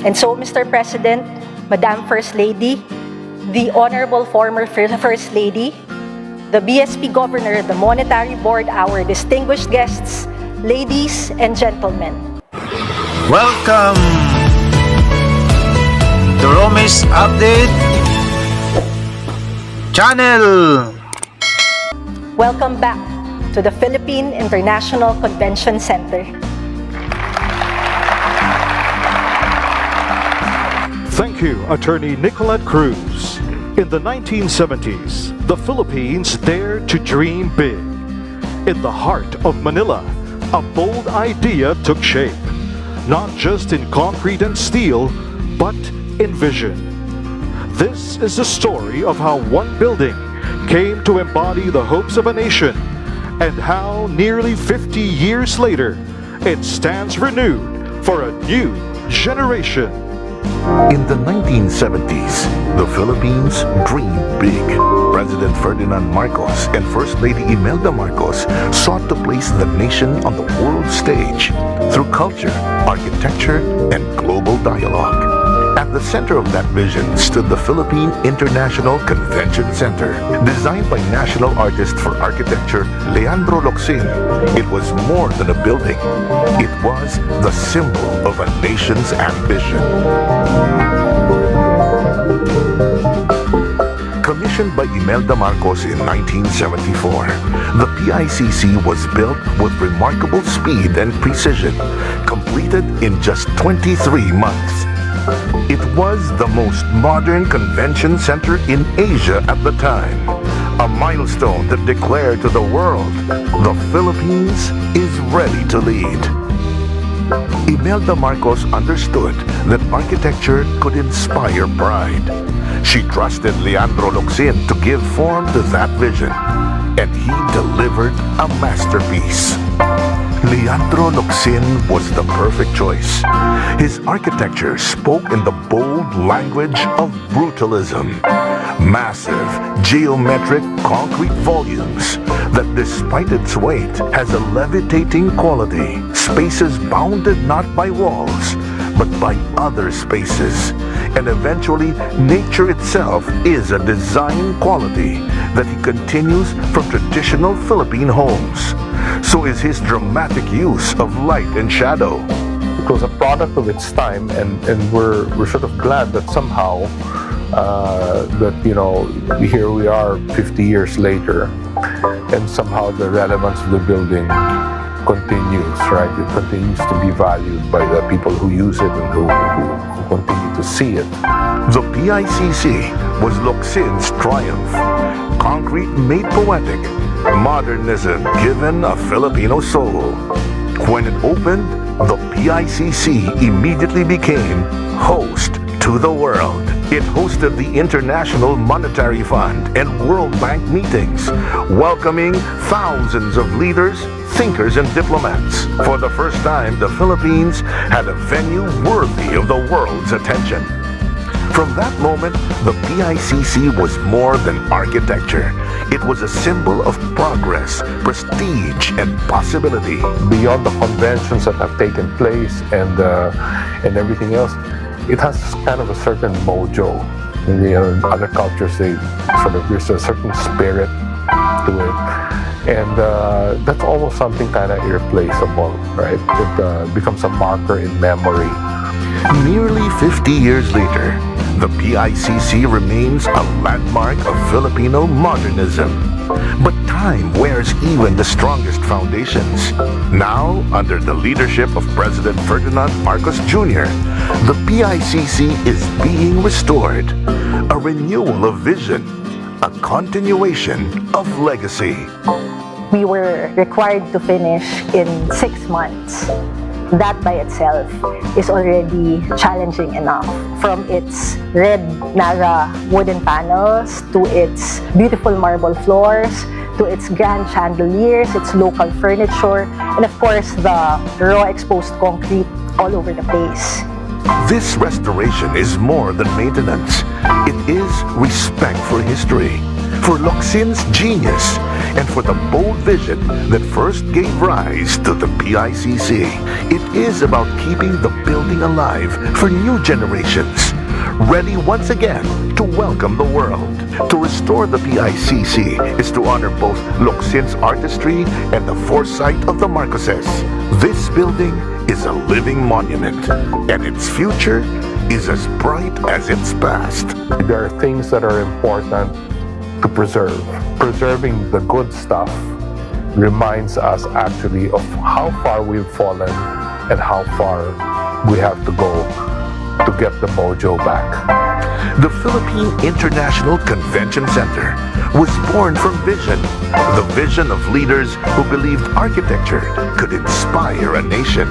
And so, Mr. President, Madam First Lady, the Honorable former First Lady, the BSP Governor, the Monetary Board, our distinguished guests, ladies and gentlemen. Welcome to Rome's Update Channel. Welcome back to the Philippine International Convention Center. Thank you, Attorney Nicolette Cruz. In the 1970s, the Philippines dared to dream big. In the heart of Manila, a bold idea took shape, not just in concrete and steel, but in vision. This is the story of how one building came to embody the hopes of a nation, and how nearly 50 years later, it stands renewed for a new generation. In the 1970s, the Philippines dreamed big. President Ferdinand Marcos and First Lady Imelda Marcos sought to place the nation on the world stage through culture, architecture, and global dialogue. At the center of that vision stood the Philippine International Convention Center, designed by national artist for architecture Leandro Locsin. It was more than a building. It was the symbol of a nation's ambition. Commissioned by Imelda Marcos in 1974, the PICC was built with remarkable speed and precision, completed in just 23 months. It was the most modern convention center in Asia at the time, a milestone that declared to the world, the Philippines is ready to lead. Imelda Marcos understood that architecture could inspire pride. She trusted Leandro Locsin to give form to that vision, and he delivered a masterpiece. Leandro Locsin was the perfect choice. His architecture spoke in the bold language of brutalism. Massive, geometric concrete volumes that, despite its weight, has a levitating quality. Spaces bounded not by walls, but by other spaces. And eventually, nature itself is a design quality that he continues from traditional Philippine homes. So is his dramatic use of light and shadow. It was a product of its time, and we're sort of glad that somehow that, you know, here we are 50 years later, and somehow the relevance of the building continues, right? It continues to be valued by the people who use it and who continue to see it. The PICC was Locsin's triumph. Concrete made poetic, modernism given a Filipino soul. When it opened, the PICC immediately became host to the world. It hosted the International Monetary Fund and World Bank meetings, welcoming thousands of leaders, thinkers, and diplomats. For the first time, the Philippines had a venue worthy of the world's attention. From that moment, the PICC was more than architecture. It was a symbol of progress, prestige, and possibility. Beyond the conventions that have taken place and everything else, it has kind of a certain mojo. In the other cultures, there's a certain spirit to it, and that's almost something kind of irreplaceable, right? It becomes a marker in memory. Nearly 50 years later, the PICC remains a landmark of Filipino modernism. But time wears even the strongest foundations. Now, under the leadership of President Ferdinand Marcos Jr., the PICC is being restored. A renewal of vision, a continuation of legacy. We were required to finish in 6 months. That by itself is already challenging enough. From its red Nara wooden panels, to its beautiful marble floors, to its grand chandeliers, its local furniture, and of course the raw exposed concrete all over the place. This restoration is more than maintenance. It is respect for history, for Locsin's genius, and for the bold vision that first gave rise to the PICC. It is about keeping the building alive for new generations, ready once again to welcome the world. To restore the PICC is to honor both Locsin's artistry and the foresight of the Marcoses. This building is a living monument, and its future is as bright as its past. There are things that are important to preserve. Preserving the good stuff reminds us actually of how far we've fallen and how far we have to go to get the mojo back. The Philippine International Convention Center was born from vision, the vision of leaders who believed architecture could inspire a nation.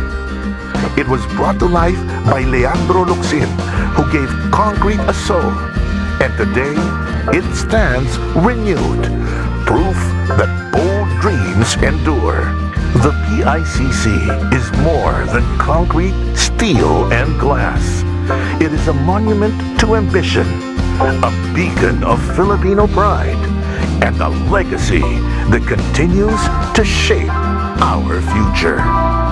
It was brought to life by Leandro Locsin, who gave concrete a soul, and today it stands renewed, proof that bold dreams endure. The PICC is more than concrete, steel, and glass. It is a monument to ambition, a beacon of Filipino pride, and a legacy that continues to shape our future.